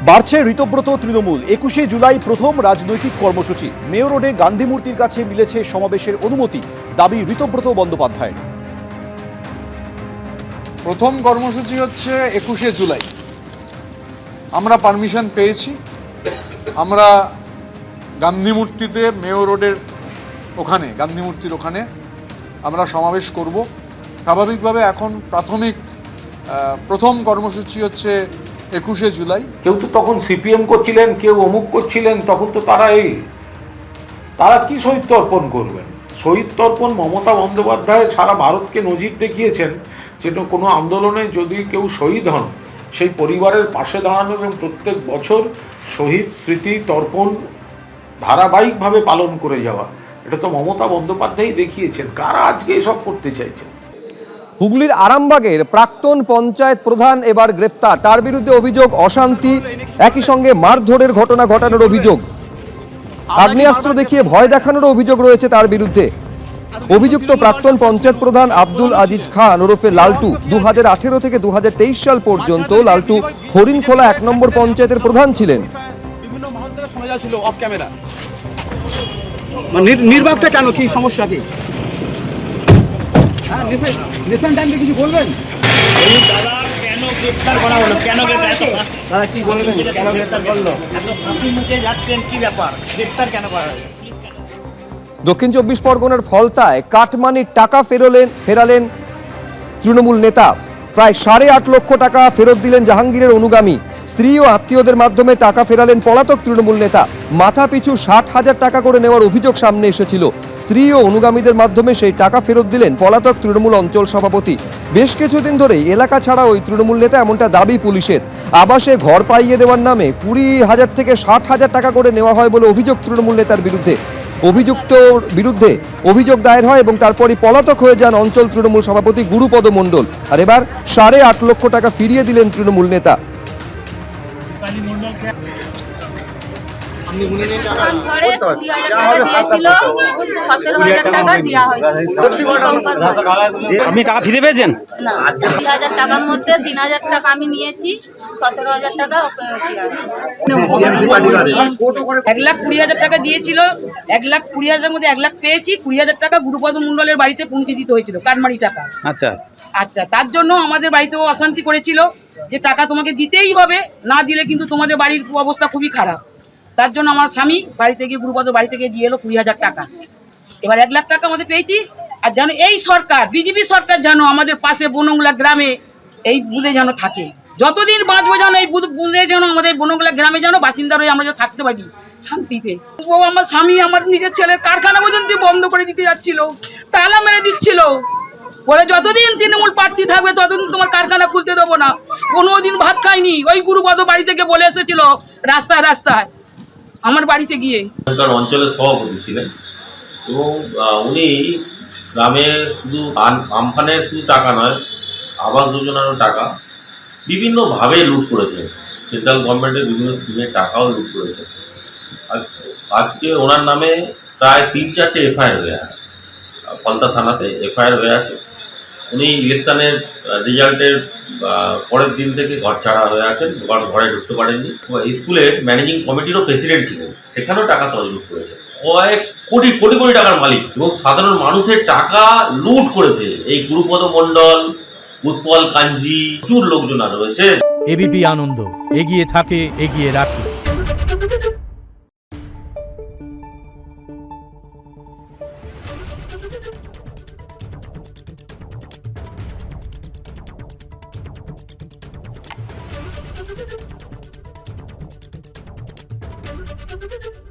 বাড়ছে ঋতব্রত তৃণমূল। 21শে জুলাই প্রথম রাজনৈতিক কর্মসূচি। মেয়র রোডে গান্ধী মূর্তির কাছে মিলেছে সমাবেশের অনুমতি, দাবি ঋতব্রত বন্দ্যোপাধ্যায়। প্রথম কর্মসূচি হচ্ছে 21শে জুলাই। আমরা পারমিশন পেয়েছি, আমরা গান্ধী মূর্তিতে, মেয়র রোডের ওখানে, গান্ধী মূর্তির ওখানে আমরা সমাবেশ করব। স্বাভাবিকভাবে এখন প্রথম কর্মসূচি হচ্ছে 21শে জুলাই। কেউ তো তখন সিপিএম করছিলেন, কেউ অমুক করছিলেন, তখন তো তারা কি শহীদ তর্পণ করবেন? শহীদ তর্পণ মমতা বন্দ্যোপাধ্যায় সারা ভারতকে নজির দেখিয়েছেন, যেটা কোনো আন্দোলনে যদি কেউ শহীদ হন সেই পরিবারের পাশে দাঁড়ানো এবং প্রত্যেক বছর শহীদ স্মৃতি তর্পণ ধারাবাহিকভাবে পালন করে যাওয়া, এটা তো মমতা বন্দ্যোপাধ্যায় দেখিয়েছেন। কারা আজকে এসব করতে চাইছেন? হুগলির আরামবাগের প্রাক্তন পঞ্চায়েত প্রধান এবার গ্রেফতার। তার বিরুদ্ধে অভিযোগ অশান্তি, একই সঙ্গে মারধরের ঘটনা ঘটানোর অভিযোগ, আগ্নেয়াস্ত্র দেখিয়ে ভয় দেখানোর অভিযোগ রয়েছে তার বিরুদ্ধে। অভিযুক্ত প্রাক্তন পঞ্চায়েত প্রধান আব্দুল আজিজ খান ওরফে লালটু 2018 থেকে 2023 সাল পর্যন্ত লালটু হরিণখোলা 1 নম্বর পঞ্চায়েতের প্রধান ছিলেন। বিভিন্ন মহল থেকে শোনা যাচ্ছিল অফ ক্যামেরা, নির্বাকটা কেন, কি সমস্যা কি? রিসেন্ট টাইমে কিছু বলবেন? কেন গ্রেফতার করা হলো, কেন দাদা কি বলবেন, কেন গ্রেফতার করলো? আপনি মুখে যাচ্ছেন, কি ব্যাপার, গ্রেফতার কেন করা হলো? দক্ষিণ 24 পরগনার ফলতায় কাটমানির টাকা ফেরালেন তৃণমূল নেতা। প্রায় 8.5 লক্ষ টাকা ফেরত দিলেন জাহাঙ্গীরের অনুগামী। স্ত্রী ও আত্মীয়দের মাধ্যমে টাকা ফেরালেন পলাতক তৃণমূল নেতা। মাথা পিছু 60,000 টাকা করে নেওয়ার অভিযোগ সামনে এসেছিল। স্ত্রী ও অনুগামীদের মাধ্যমে সেই টাকা ফেরত দিলেন পলাতক তৃণমূল অঞ্চল সভাপতি। বেশ কিছুদিন ধরেই এলাকা ছাড়া ওই তৃণমূল নেতা, এমনটা দাবি পুলিশের। আবাসে ঘর পাইয়ে দেওয়ার নামে 20,000 থেকে 60,000 টাকা করে নেওয়া হয় বলে অভিযোগ তৃণমূল নেতার বিরুদ্ধে। অভিযুক্তর বিরুদ্ধে অভিযোগ দায়ের হয় এবং তারপরই পলাতক হয়ে যান অঞ্চল তৃণমূল সভাপতি গুরুপদ মণ্ডল। আর এবার 8.5 লক্ষ টাকা ফিরিয়ে দিলেন তৃণমূল নেতা। আপনি টাকা ফিরে পেয়েছেন? না, 20,000 টাকার মধ্যে 3,000 টাকা আমি নিয়েছি, 17,000 টাকা ওকে 1,20,000 টাকা দিয়েছিল। 1,20,000 মধ্যে 1 লাখ পেয়েছি। 20,000 টাকা গুরুপদ মণ্ডলের বাড়িতে পৌঁছে দিতে হয়েছিল, কাটমানি টাকা। আচ্ছা, তার জন্য আমাদের বাড়িতেও অশান্তি করেছিল যে টাকা তোমাকে দিতেই হবে, না দিলে কিন্তু তোমাদের বাড়ির অবস্থা খুবই খারাপ। তার জন্য আমার স্বামী বাড়ি থেকে, গুরুপদ বাড়ি থেকে দিয়ে এলো 20,000 টাকা। এবার 1 লাখ টাকা আমাদের পেয়েছি। আর জানো, এই সরকার, বিজেপি সরকার যেন আমাদের পাশে বনংলা গ্রামে এই বুথে যেন থাকে, যতদিন বাঁচবো যেন এই বুথে যেন আমাদের বনংলা গ্রামে যেন বাসিন্দার হয়ে আমরা যেন থাকতে পারি শান্তিতে। ও আমার স্বামী আমার নিজের ছেলের কারখানা পর্যন্ত বন্ধ করে দিতে যাচ্ছিল, তালা মেরে দিচ্ছিল, বলে যতদিন তৃণমূল প্রার্থী থাকবে ততদিন তোমার কারখানা খুলতে দেবো না। কোনোদিন ভাত খাইনি। ওই গুরুপদ বাড়ি থেকে বলে এসেছিল রাস্তায় আমার বাড়িতে গিয়ে। অঞ্চলের সভাপতি ছিলেন এবং উনি গ্রামে শুধু আমফানের শুধু টাকা নয়, আবাস যোজনারও টাকা বিভিন্নভাবে লুট করেছে। সেন্ট্রাল গভর্নমেন্টের বিভিন্ন স্কিমের টাকাও লুট করেছে। আর আজকে ওনার নামে প্রায় 3-4টে এফআইআর হয়ে আছে, ফলতা থানাতে এফআইআর হয়ে আছে। উনি ইলেকশনের রেজাল্টের পরের দিন থেকে ঘর ছাড়া হয়ে আছেন, ঘরে ঢুকতে পারেননি। স্কুলের ম্যানেজিং কমিটিরও প্রেসিডেন্ট ছিলেন, সেখানেও টাকা তছরূপ করেছে। কয়েক কোটি কোটি কোটি টাকার মালিক এবং সাধারণ মানুষের টাকা লুট করেছে এই গুরুপদ মণ্ডল, উৎপল কাঞ্জি, প্রচুর লোকজন রয়েছে। এবিপি আনন্দ, এগিয়ে থাকে, এগিয়ে রাখে। Thank you.